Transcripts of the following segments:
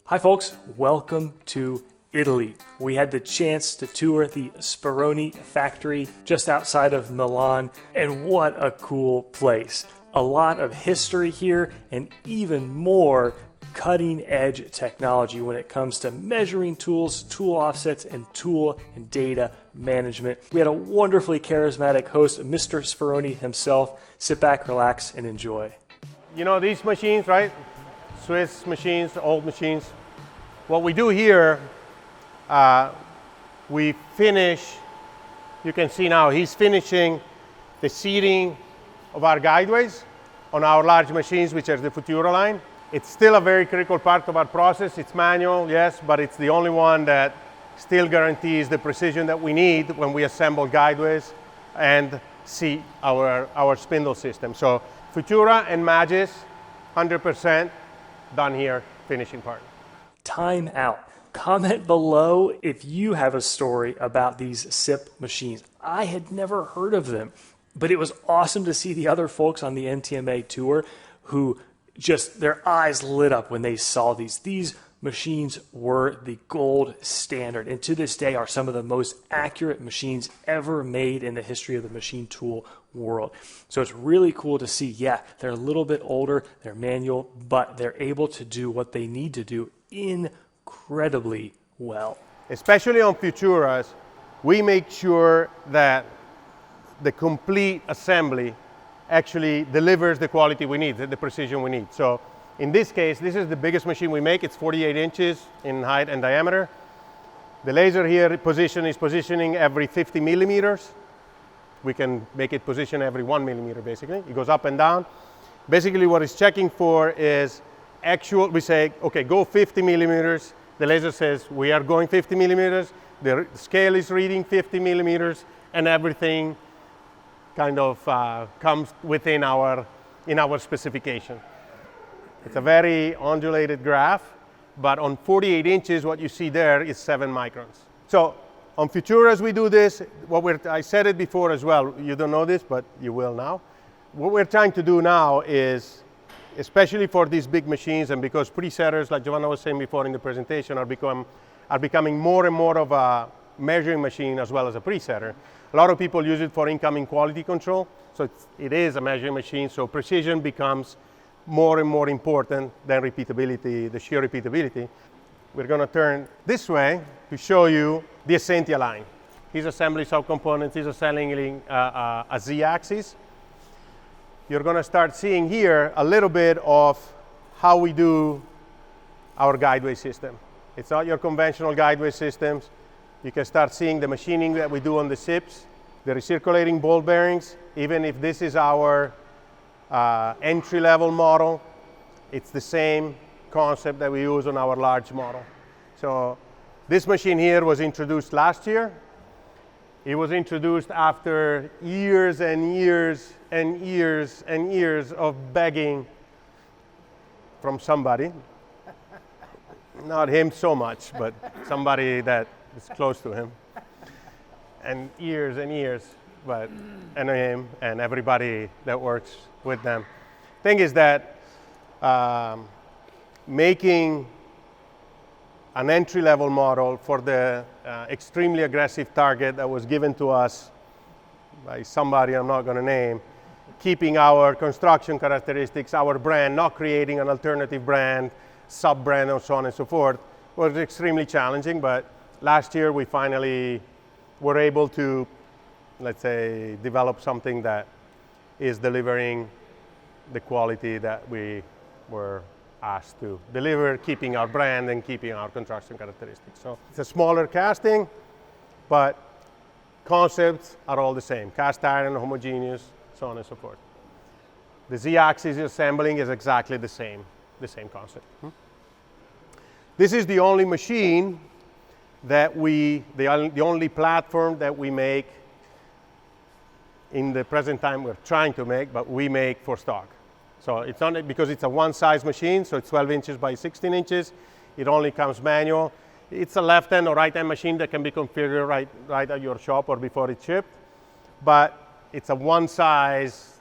Hi folks, welcome to Italy. We had the chance to tour the Speroni Factory just outside of Milan, and what a cool place. A lot of history here and even more cutting edge technology when it comes to measuring tools, tool offsets, and tool and data management. We had a wonderfully charismatic host, Mr. Speroni himself. Sit back, relax, and enjoy. You know these machines, right? Swiss machines, old machines. What we do here, we finish, you can see now he's finishing the seating of our guideways on our large machines, which are the Futura line. It's still a very critical part of our process. It's manual, yes, but it's the only one that still guarantees the precision that we need when we assemble guideways and seat our spindle system. So Futura and Magis, 100% done here, finishing part. Time out. Comment below if you have a story about these SIP machines. I had never heard of them, but it was awesome to see the other folks on the NTMA tour who just their eyes lit up when they saw these. These machines were the gold standard, and to this day are some of the most accurate machines ever made in the history of the machine tool world. So it's really cool to see, yeah, they're a little bit older, they're manual, but they're able to do what they need to do incredibly well. Especially on Futuras, we make sure that the complete assembly actually delivers the quality we need, the precision we need. So in this case, this is the biggest machine we make. It's 48 inches in height and diameter. The laser here is positioning every 50 millimeters. We can make it position every 1 millimeter basically. It goes up and down. Basically what it's checking for is actual, we say, okay, go 50 millimeters. The laser says we are going 50 millimeters. The scale is reading 50 millimeters and everything kind of comes within our specification. It's a very undulated graph, but on 48 inches, what you see there is 7 microns. So on Futuras, we do this. I said it before as well. You don't know this, but you will now. What we're trying to do now is, especially for these big machines, and because presetters, like Giovanna was saying before in the presentation, are becoming more and more of a measuring machine as well as a presetter. A lot of people use it for incoming quality control. So it is a measuring machine, so precision becomes more and more important than repeatability, the sheer repeatability. We're going to turn this way to show you the Essentia line. He's assembling subcomponents, he's assembling a Z-axis. You're going to start seeing here a little bit of how we do our guideway system. It's not your conventional guideway systems. You can start seeing the machining that we do on the SIPs, the recirculating ball bearings. Even if this is our entry-level model, it's the same concept that we use on our large model. So this machine here was introduced last year. It was introduced after years and years and years and years of begging from somebody. Not him so much, but somebody that is close to him. And years, but and him and everybody that works with them. Thing is that making an entry-level model for the extremely aggressive target that was given to us by somebody I'm not going to name, keeping our construction characteristics, our brand, not creating an alternative brand, sub-brand, and so on and so forth, was extremely challenging. But last year we finally were able to, let's say, develop something that is delivering the quality that we were asked to deliver, keeping our brand and keeping our construction characteristics. So it's a smaller casting, but concepts are all the same. Cast iron, homogeneous, so on and so forth. The Z-axis assembling is exactly the same concept. This is the only machine that the only platform that we make in the present time we're trying to make, but we make for stock. So it's not because it's a one-size machine, so it's 12 inches by 16 inches. It only comes manual. It's a left-hand or right-hand machine that can be configured right at your shop or before it's shipped. But it's a one-size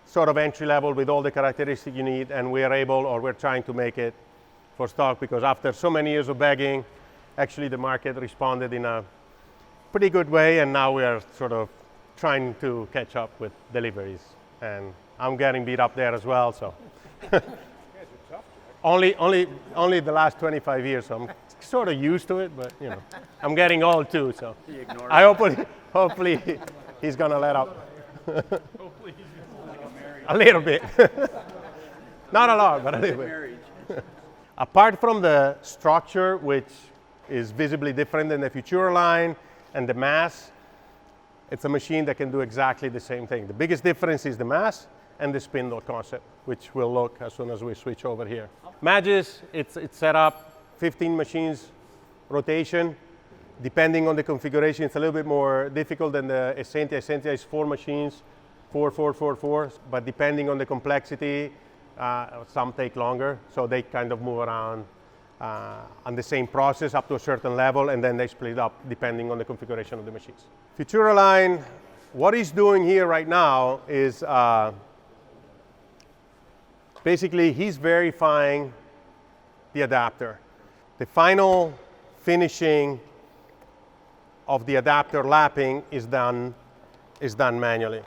sort of entry level with all the characteristics you need, and we're trying to make it for stock, because after so many years of begging, actually the market responded in a pretty good way, and now we are sort of trying to catch up with deliveries. And I'm getting beat up there as well, so. only the last 25 years, so I'm sort of used to it, but you know, I'm getting old too, so. Hopefully he's gonna let up. Hopefully he's like a marriage. A little bit. Not a lot, but a little bit. Apart from the structure, which is visibly different than the Futura line and the mass, it's a machine that can do exactly the same thing. The biggest difference is the mass and the spindle concept, which we'll look as soon as we switch over here. Magis, it's set up 15 machines rotation. Depending on the configuration, it's a little bit more difficult than the Essentia. Essentia is 4 machines, 4, 4, 4, 4, but depending on the complexity, some take longer, so they kind of move around on the same process up to a certain level, and then they split up depending on the configuration of the machines. Futura line, what he's doing here right now is basically he's verifying the adapter. The final finishing of the adapter lapping is done manually.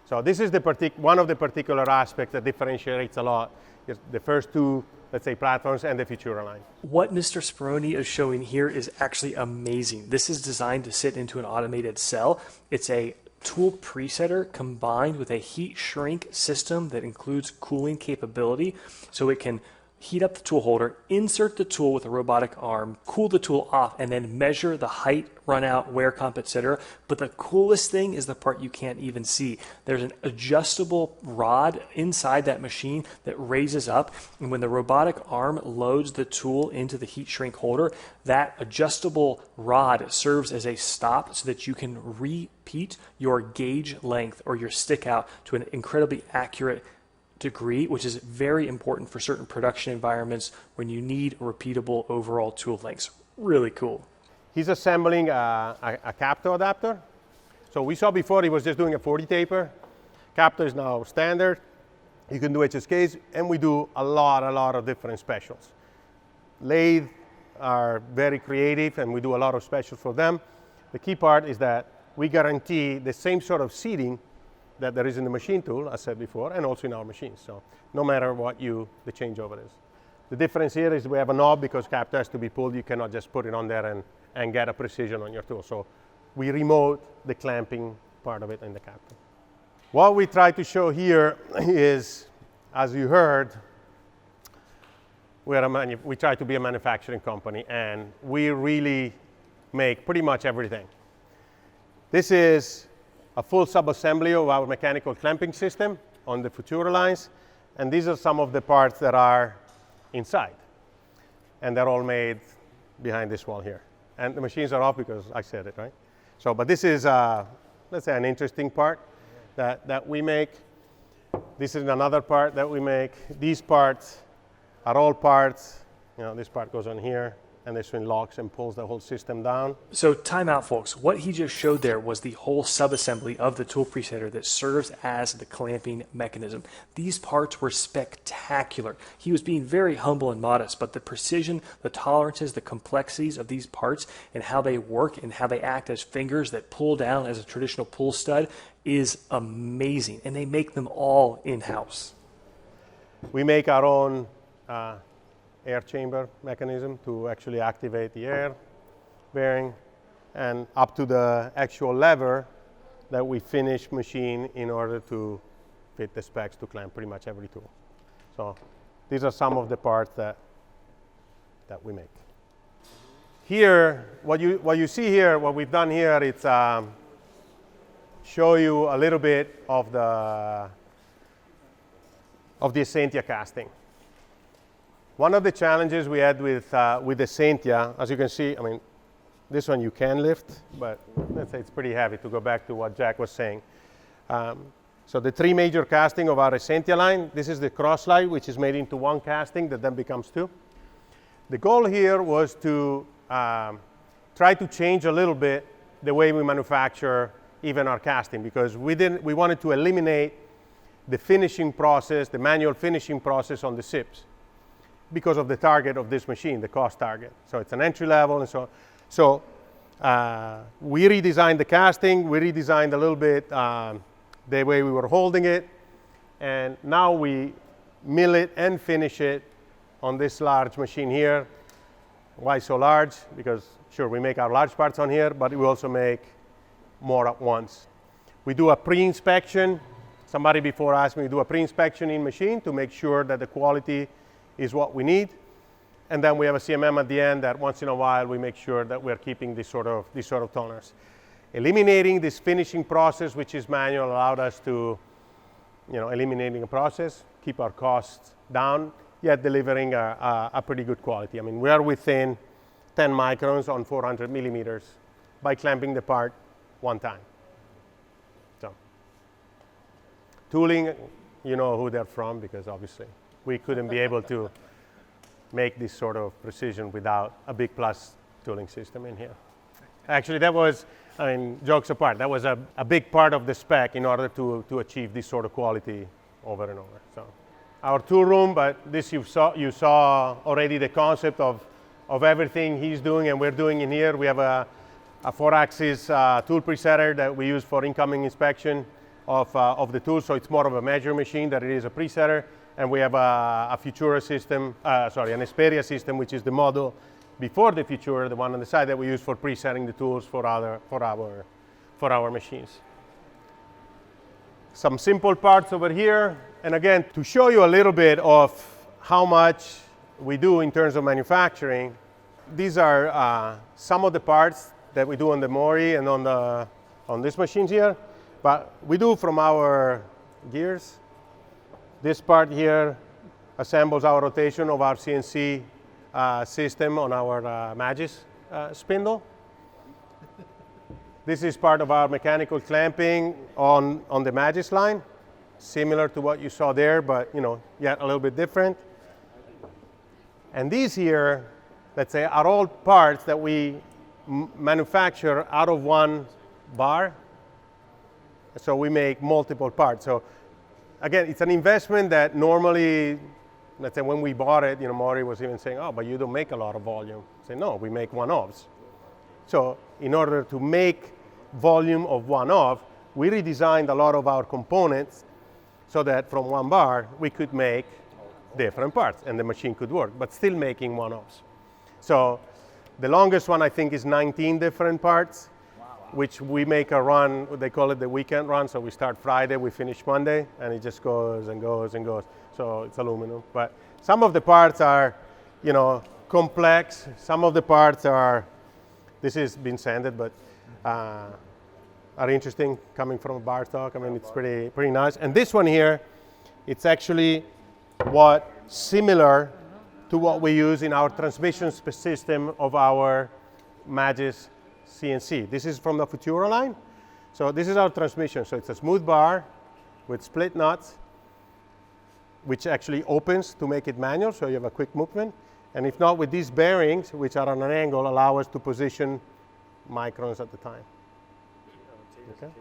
So this is one of the particular aspects that differentiates a lot is the first two, let's say, platforms and the Futura line. What Mr. Speroni is showing here is actually amazing. This is designed to sit into an automated cell. It's a tool presetter combined with a heat shrink system that includes cooling capability, so it can heat up the tool holder, insert the tool with a robotic arm, cool the tool off, and then measure the height, run out, wear comp, etc. But the coolest thing is the part you can't even see. There's an adjustable rod inside that machine that raises up, and when the robotic arm loads the tool into the heat shrink holder, that adjustable rod serves as a stop so that you can repeat your gauge length or your stick out to an incredibly accurate degree, which is very important for certain production environments when you need repeatable overall tool lengths. Really cool. He's assembling a Capto adapter. So we saw before he was just doing a 40 taper. Capto is now standard. You can do HSKs, and we do a lot of different specials. Lathe are very creative, and we do a lot of specials for them. The key part is that we guarantee the same sort of seating that there is in the machine tool, as said before, and also in our machines. So no matter what the changeover is. The difference here is we have a knob because Capto has to be pulled. You cannot just put it on there and get a precision on your tool. So we remote the clamping part of it in the Capto. What we try to show here is, as you heard, we try to be a manufacturing company, and we really make pretty much everything. This is a full sub-assembly of our mechanical clamping system on the Futura lines, and these are some of the parts that are inside, and they're all made behind this wall here. And the machines are off because I said it, right? So, but this is, let's say, an interesting part that we make. This is another part that we make. These parts are all parts. You know, this part goes on here, and this one locks and pulls the whole system down. So time out, folks. What he just showed there was the whole subassembly of the tool presetter that serves as the clamping mechanism. These parts were spectacular. He was being very humble and modest, but the precision, the tolerances, the complexities of these parts and how they work and how they act as fingers that pull down as a traditional pull stud is amazing. And they make them all in-house. We make our own air chamber mechanism to actually activate the air bearing, and up to the actual lever that we finish machine in order to fit the specs to clamp pretty much every tool. So these are some of the parts that we make. Here, what you see here, what we've done here, it's show you a little bit of the Essentia casting. One of the challenges we had with Essentia, as you can see, I mean, this one you can lift, but let's say it's pretty heavy, to go back to what Jack was saying. So the 3 major casting of our Essentia line, this is the cross slide, which is made into 1 casting that then becomes 2. The goal here was to try to change a little bit the way we manufacture even our casting, because we wanted to eliminate the finishing process, the manual finishing process on the SIPs. because of the target of this machine, the cost target. So it's an entry level and so on. So we redesigned the casting, we redesigned a little bit the way we were holding it, and now we mill it and finish it on this large machine here. Why so large? Because sure, we make our large parts on here, but we also make more at once. We do a pre-inspection. Somebody before asked me to do a pre-inspection in machine to make sure that the quality is what we need. And then we have a CMM at the end that once in a while we make sure that we're keeping this sort of tolerance. Eliminating this finishing process, which is manual, allowed us to, eliminating a process, keep our costs down, yet delivering a pretty good quality. I mean, we are within 10 microns on 400 millimeters by clamping the part one time. So, tooling, you know who they're from, because obviously we couldn't be able to make this sort of precision without a big plus tooling system in here. Actually, that was, jokes apart, that was a big part of the spec in order to achieve this sort of quality over and over. So, our tool room, but this you saw already the concept of everything he's doing and we're doing in here. We have a 4-axis tool presetter that we use for incoming inspection of the tool, so it's more of a measure machine than it is a presetter. And we have a Futura system, an Esperia system, which is the model before the Futura, the one on the side that we use for presetting the tools for our machines. Some simple parts over here, and again, to show you a little bit of how much we do in terms of manufacturing, these are some of the parts that we do on the Mori and on these machines here, but we do from our gears. This part here assembles our rotation of our CNC system on our Magis spindle. This is part of our mechanical clamping on the Magis line, similar to what you saw there, but yet a little bit different. And these here, let's say, are all parts that we manufacture out of one bar. So we make multiple parts. So again, it's an investment that normally, let's say when we bought it, Mori was even saying, oh, but you don't make a lot of volume. I say, no, we make one-offs. So in order to make volume of one-off, we redesigned a lot of our components so that from one bar, we could make different parts and the machine could work, but still making one-offs. So the longest one, I think, is 19 different parts. Which we make a run, they call it the weekend run, so we start Friday, we finish Monday, and it just goes and goes and goes. So it's aluminum. But some of the parts are, complex. Some of the parts are, this has been sanded, but are interesting coming from a bar stock. I mean, it's pretty nice. And this one here, it's actually similar to what we use in our transmission system of our Magis CNC. This is from the Futura line. So this is our transmission. So it's a smooth bar with split nuts, which actually opens to make it manual, so you have a quick movement. And if not, with these bearings, which are on an angle, allow us to position microns at the time. Okay.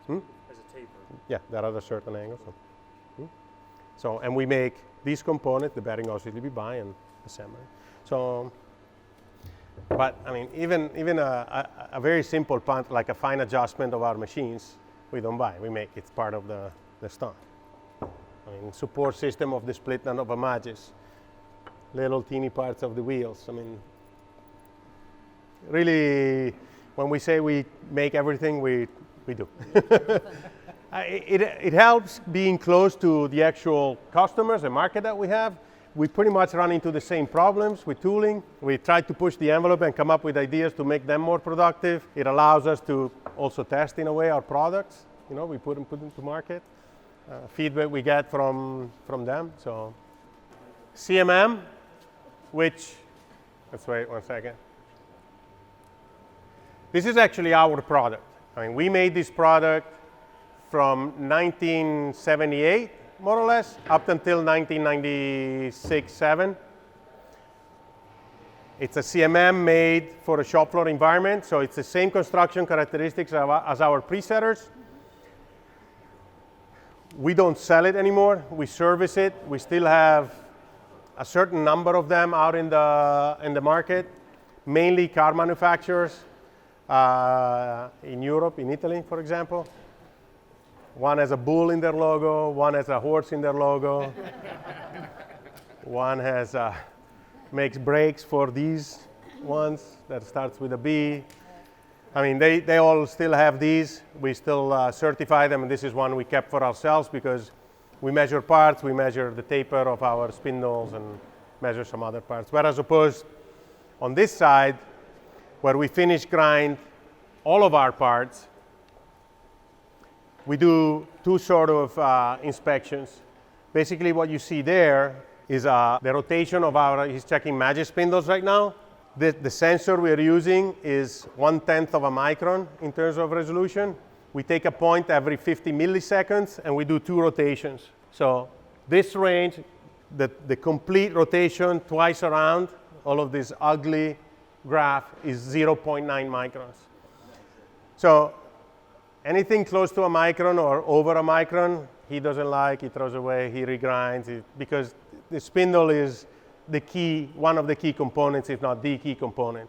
As a taper. Yeah, there are a certain angles. So, and we make these components, the bearing obviously we buy and assemble. So, but I mean, even a very simple part, like a fine adjustment of our machines, we don't buy. We make it part of the stock. I mean, support system of the split nut of a Magis, little teeny parts of the wheels. I mean, really, when we say we make everything, we do. It helps being close to the actual customers and market that we have. We pretty much run into the same problems with tooling. We try to push the envelope and come up with ideas to make them more productive. It allows us to also test, in a way, our products. We put them to market. Feedback we get from them. So CMM, which, let's wait 1 second. This is actually our product. I mean, we made this product from 1978, more or less, up until 1996-7. It's a CMM made for a shop floor environment, so it's the same construction characteristics as our presetters. We don't sell it anymore. We service it. We still have a certain number of them out in the market, mainly car manufacturers in Europe, in Italy, for example. One has a bull in their logo, one has a horse in their logo. One has makes brakes for these ones that starts with a B. I mean, they all still have these. We still certify them, and this is one we kept for ourselves because we measure parts, we measure the taper of our spindles, and measure some other parts. Whereas opposed on this side, where we finish grind all of our parts, we do two sort of inspections. Basically, what you see there is the rotation of our, he's checking magic spindles right now. The sensor we're using is 1/10 of a micron in terms of resolution. We take a point every 50 milliseconds and we do 2 rotations. So this range, the complete rotation twice around, all of this ugly graph is 0.9 microns. So anything close to a micron or over a micron, he doesn't like, he throws away, he regrinds, because the spindle is the key, one of the key components, if not the key component.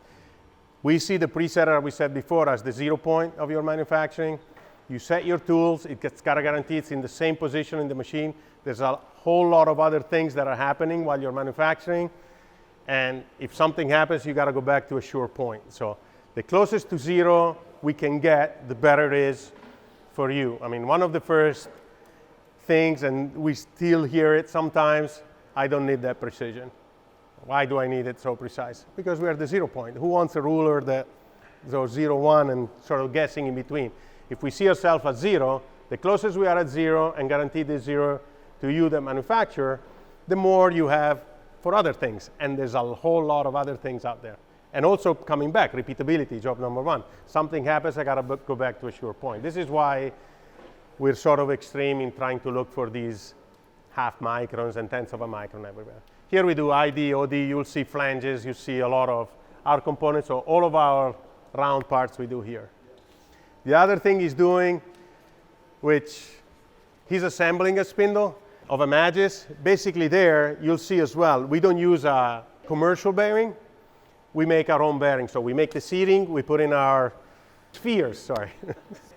We see the presetter, we said before, as the 0 point of your manufacturing. You set your tools, it's got to guarantee it's in the same position in the machine. There's a whole lot of other things that are happening while you're manufacturing. And if something happens, you got to go back to a sure point. So the closest to 0 we can get, the better it is for you. I mean, one of the first things, and we still hear it sometimes, I don't need that precision. Why do I need it so precise? Because we're at the 0 point. Who wants a ruler that goes 0, 1 and sort of guessing in between? If we see ourselves at 0, the closest we are at 0 and guaranteed is 0 to you, the manufacturer, the more you have for other things. And there's a whole lot of other things out there. And also coming back, repeatability, job number 1. Something happens, I got to go back to a sure point. This is why we're sort of extreme in trying to look for these half microns and tenths of a micron everywhere. Here we do ID, OD, you'll see flanges, you see a lot of our components, so all of our round parts we do here. The other thing he's doing, which he's assembling a spindle of a Magis. Basically there, you'll see as well, we don't use a commercial bearing, we make our own bearing. So we make the seating, we put in our spheres, sorry.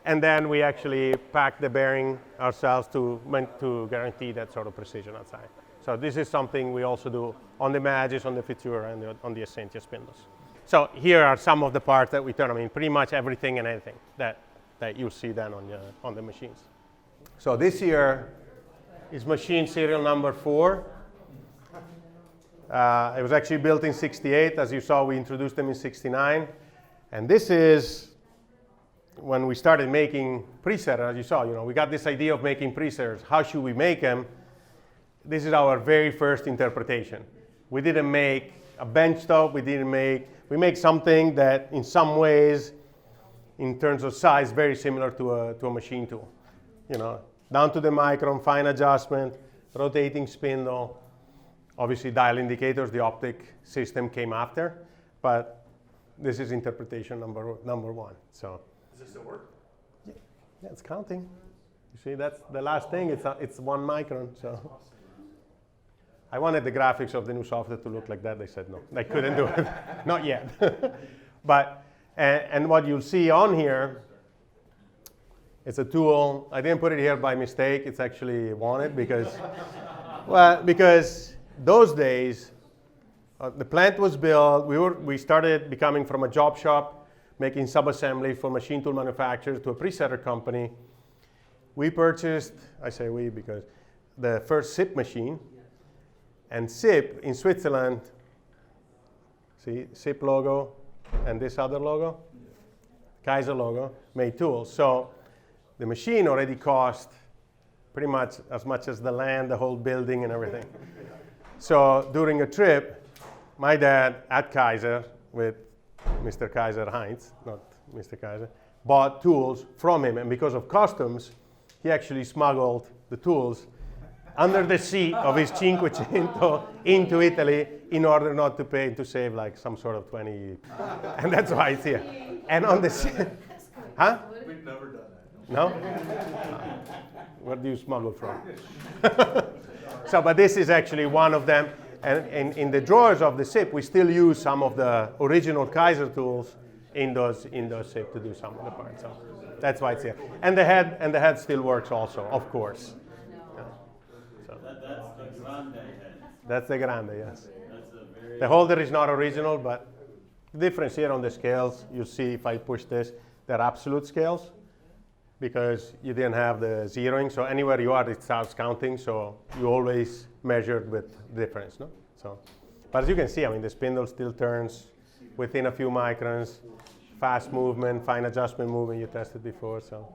And then we actually pack the bearing ourselves to guarantee that sort of precision outside. So this is something we also do on the Magis, on the Futura, and on the Essentia spindles. So here are some of the parts that we turn. I mean, pretty much everything and anything that you'll see then on the machines. So this here is machine serial number 4. It was actually built in '68. As you saw, we introduced them in '69. And this is when we started making presetters. As you saw, we got this idea of making presetters. How should we make them? This is our very first interpretation. We didn't make a benchtop. We make something that in some ways, in terms of size, very similar to a machine tool. Down to the micron, fine adjustment, rotating spindle. Obviously, dial indicators, the optic system came after, but this is interpretation number 1. So, does this still work? Yeah, it's counting. You see, that's the last thing. It's 1 micron. So, I wanted the graphics of the new software to look like that. They said no, they couldn't do it, not yet. But and what you'll see on here, it's a tool. I didn't put it here by mistake. It's actually wanted because, because those days, the plant was built. We started becoming from a job shop, making subassembly for machine tool manufacturers to a presetter company. We purchased, I say we because the first SIP machine. And SIP in Switzerland, see, SIP logo and this other logo, Kaiser logo, made tools. So the machine already cost pretty much as the land, the whole building and everything. So during a trip, my dad at Kaiser with Mr. Kaiser Heinz, not Mr. Kaiser, bought tools from him. And because of customs, he actually smuggled the tools under the seat of his Cinquecento into Italy in order not to pay, to save like some sort of 20, and that's why it's here. And on the, huh? We've never done that. No? Where do you smuggle from? So, but this is actually one of them. And in the drawers of the SIP, we still use some of the original Kaiser tools in those SIP to do some of the parts. So that's why it's here. And the head still works also, of course. Yeah. So That's the grande head. that's the grande, yes. That's a very The holder is not original, but the difference here on the scales, you see if I push this, they're absolute scales because you didn't have the zeroing. So anywhere you are, it starts counting. So you always measured with difference, no? So, but as you can see, I mean, the spindle still turns within a few microns, fast movement, fine adjustment movement you tested before, so.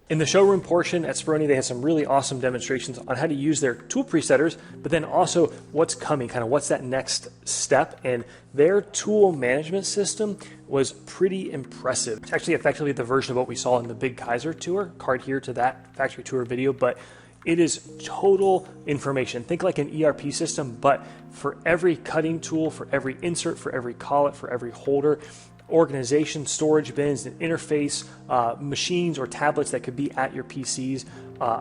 In the showroom portion at Speroni, they had some really awesome demonstrations on how to use their tool presetters, but then also what's coming, kind of what's that next step. And their tool management system was pretty impressive. It's actually effectively the version of what we saw in the Big Kaiser tour, card here to that factory tour video, but it is total information. Think like an ERP system, but for every cutting tool, for every insert, for every collet, for every holder, organization, storage bins, an interface, machines or tablets that could be at your PCs.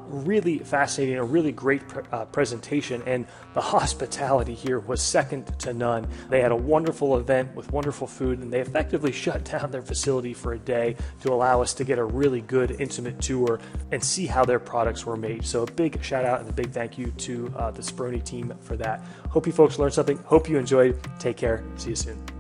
Really fascinating, a really great presentation, and the hospitality here was second to none. They had a wonderful event with wonderful food, and they effectively shut down their facility for a day to allow us to get a really good, intimate tour and see how their products were made. So a big shout out and a big thank you to the Speroni team for that. Hope you folks learned something. Hope you enjoyed. Take care. See you soon.